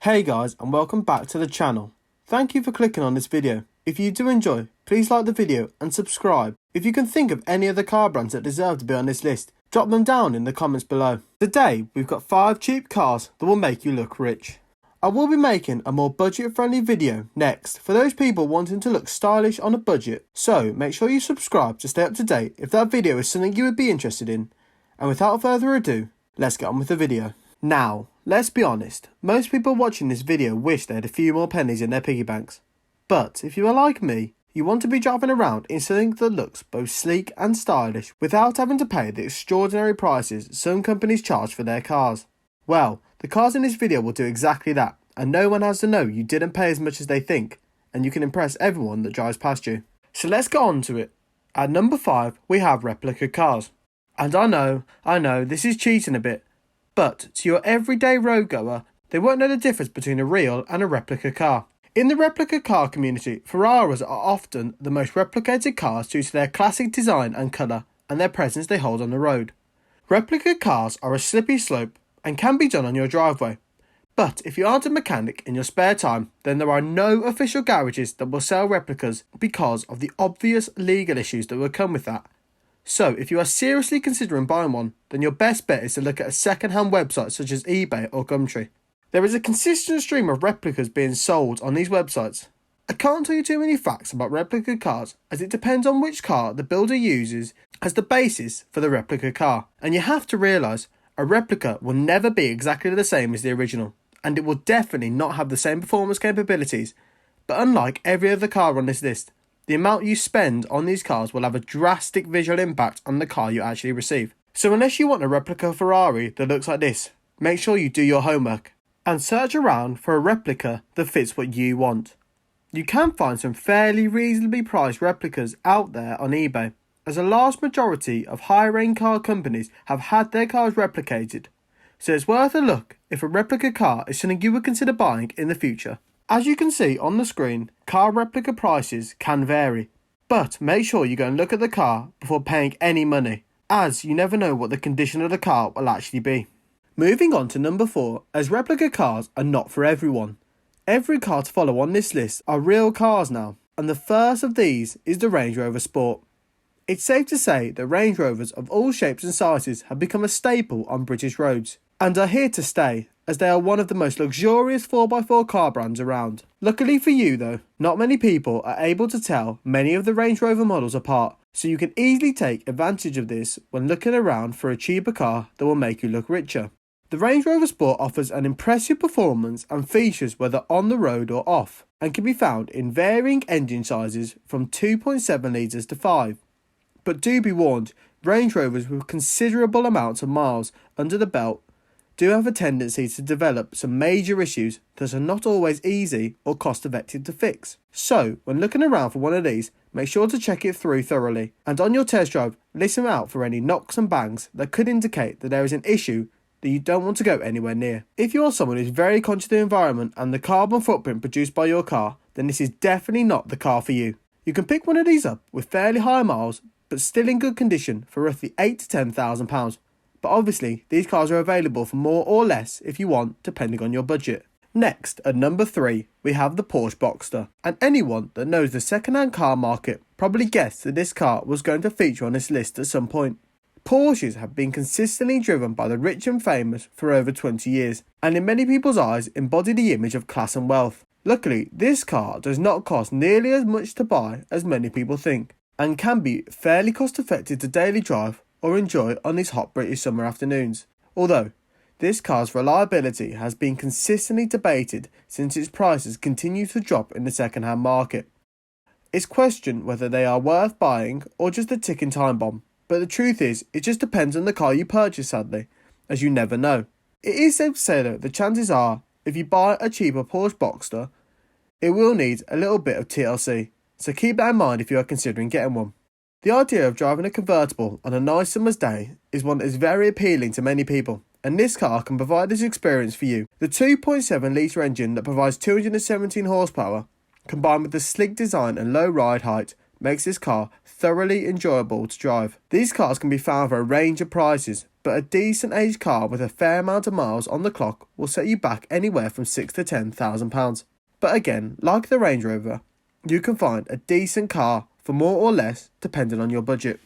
Hey guys, and welcome back to the channel. Thank you for clicking on this video. If you do enjoy, please like the video and subscribe. If you can think of any other car brands that deserve to be on this list, drop them down in the comments below. Today we've got 5 cheap cars that will make you look rich. I will be making a more budget friendly video next for those people wanting to look stylish on a budget, so make sure you subscribe to stay up to date if that video is something you would be interested in. And without further ado, let's get on with the video. Now, let's be honest, most people watching this video wish they had a few more pennies in their piggy banks. But if you are like me, you want to be driving around in something that looks both sleek and stylish without having to pay the extraordinary prices some companies charge for their cars. Well, the cars in this video will do exactly that, and no one has to know you didn't pay as much as they think, and you can impress everyone that drives past you. So let's get on to it. At number 5, we have Replica Cars. And I know, this is cheating a bit, but to your everyday road goer, they won't know the difference between a real and a replica car. In the replica car community, Ferraris are often the most replicated cars due to their classic design and colour and their presence they hold on the road. Replica cars are a slippery slope and can be done on your driveway. But if you aren't a mechanic in your spare time, then there are no official garages that will sell replicas because of the obvious legal issues that will come with that. So if you are seriously considering buying one, then your best bet is to look at a second-hand website such as eBay or Gumtree. There is a consistent stream of replicas being sold on these websites. I can't tell you too many facts about replica cars, as it depends on which car the builder uses as the basis for the replica car. And you have to realise, a replica will never be exactly the same as the original, and it will definitely not have the same performance capabilities. But unlike every other car on this list, the amount you spend on these cars will have a drastic visual impact on the car you actually receive. So unless you want a replica Ferrari that looks like this, make sure you do your homework and search around for a replica that fits what you want. You can find some fairly reasonably priced replicas out there on eBay, as a large majority of higher-end car companies have had their cars replicated. So it's worth a look if a replica car is something you would consider buying in the future. As you can see on the screen, car replica prices can vary, but make sure you go and look at the car before paying any money, as you never know what the condition of the car will actually be. Moving on to number 4, as replica cars are not for everyone. Every car to follow on this list are real cars now, and the first of these is the Range Rover Sport. It's safe to say that Range Rovers of all shapes and sizes have become a staple on British roads, and are here to stay, as they are one of the most luxurious 4x4 car brands around. Luckily for you though, not many people are able to tell many of the Range Rover models apart, so you can easily take advantage of this when looking around for a cheaper car that will make you look richer. The Range Rover Sport offers an impressive performance and features whether on the road or off, and can be found in varying engine sizes from 2.7 litres to 5. But do be warned, Range Rovers with considerable amounts of miles under the belt do have a tendency to develop some major issues that are not always easy or cost effective to fix. So when looking around for one of these, make sure to check it through thoroughly, and on your test drive, listen out for any knocks and bangs that could indicate that there is an issue that you don't want to go anywhere near. If you are someone who is very conscious of the environment and the carbon footprint produced by your car, then this is definitely not the car for you. You can pick one of these up with fairly high miles but still in good condition for roughly £8,000 to £10,000. But obviously, these cars are available for more or less if you want, depending on your budget. Next, at number 3, we have the Porsche Boxster. And anyone that knows the second-hand car market probably guessed that this car was going to feature on this list at some point. Porsches have been consistently driven by the rich and famous for over 20 years, and in many people's eyes embody the image of class and wealth. Luckily, this car does not cost nearly as much to buy as many people think, and can be fairly cost-effective to daily drive or enjoy on these hot British summer afternoons. Although, this car's reliability has been consistently debated since its prices continue to drop in the second-hand market. It's questioned whether they are worth buying or just a ticking time bomb, but the truth is, it just depends on the car you purchase sadly, as you never know. It is safe to say though, the chances are, if you buy a cheaper Porsche Boxster, it will need a little bit of TLC, so keep that in mind if you are considering getting one. The idea of driving a convertible on a nice summer's day is one that is very appealing to many people, and this car can provide this experience for you. The 2.7 litre engine that provides 217 horsepower, combined with the sleek design and low ride height, makes this car thoroughly enjoyable to drive. These cars can be found for a range of prices, but a decent aged car with a fair amount of miles on the clock will set you back anywhere from £6,000 to £10,000. But again, like the Range Rover, you can find a decent car for more or less depending on your budget.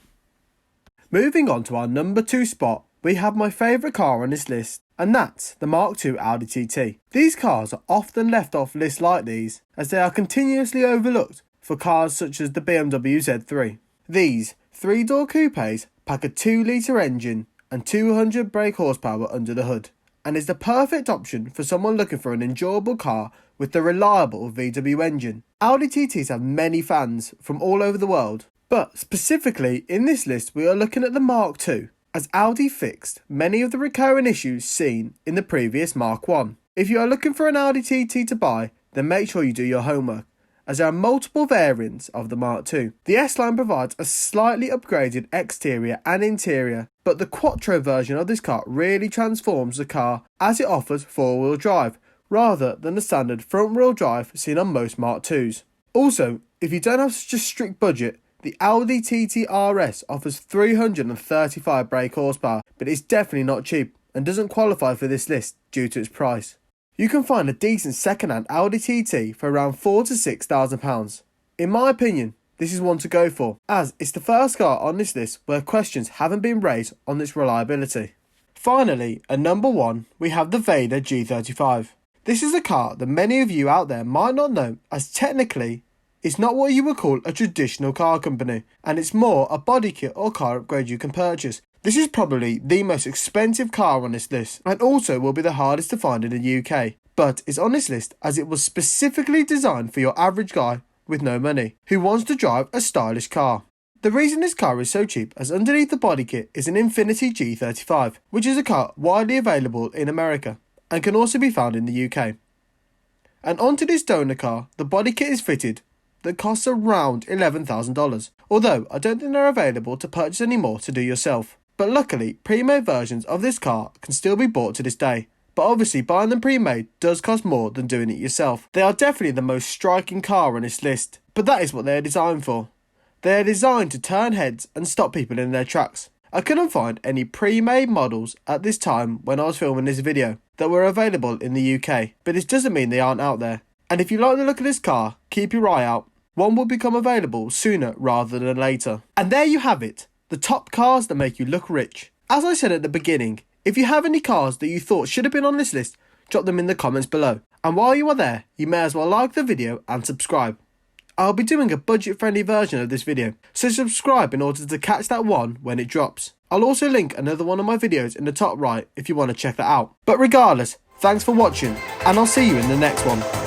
Moving on to our number 2 spot, we have my favourite car on this list, and that's the Mark II Audi TT. These cars are often left off lists like these as they are continuously overlooked for cars such as the BMW Z3. These 3-door coupes pack a 2-litre engine and 200 brake horsepower under the hood, and is the perfect option for someone looking for an enjoyable car with the reliable VW engine. Audi TTs have many fans from all over the world, but specifically in this list we are looking at the Mark II, as Audi fixed many of the recurring issues seen in the previous Mark I. If you are looking for an Audi TT to buy, then make sure you do your homework, as there are multiple variants of the Mark II. The S-Line provides a slightly upgraded exterior and interior, but the Quattro version of this car really transforms the car as it offers 4-wheel drive, rather than the standard front-wheel drive seen on most Mark IIs. Also, if you don't have such a strict budget, the Audi TT RS offers 335 brake horsepower, but it's definitely not cheap and doesn't qualify for this list due to its price. You can find a decent second-hand Audi TT for around £4,000 to £6,000. In my opinion, this is one to go for, as it's the first car on this list where questions haven't been raised on its reliability. Finally, at number 1, we have the Vayner G35. This is a car that many of you out there might not know, as technically it's not what you would call a traditional car company, and it's more a body kit or car upgrade you can purchase. This is probably the most expensive car on this list, and also will be the hardest to find in the UK, but it's on this list as it was specifically designed for your average guy with no money, who wants to drive a stylish car. The reason this car is so cheap, as underneath the body kit is an Infiniti G35, which is a car widely available in America, and can also be found in the UK. And onto this donor car, the body kit is fitted that costs around $11,000, although I don't think they're available to purchase anymore to do yourself. But luckily, pre-made versions of this car can still be bought to this day, but obviously buying them pre-made does cost more than doing it yourself. They are definitely the most striking car on this list, but that is what they are designed for. They are designed to turn heads and stop people in their tracks. I couldn't find any pre-made models at this time when I was filming this video that were available in the UK, but this doesn't mean they aren't out there. And if you like the look of this car, keep your eye out. One will become available sooner rather than later. And there you have it, the top cars that make you look rich. As I said at the beginning, if you have any cars that you thought should have been on this list, drop them in the comments below. And while you are there, you may as well like the video and subscribe. I'll be doing a budget-friendly version of this video, so subscribe in order to catch that one when it drops. I'll also link another one of my videos in the top right if you want to check that out. But regardless, thanks for watching, and I'll see you in the next one.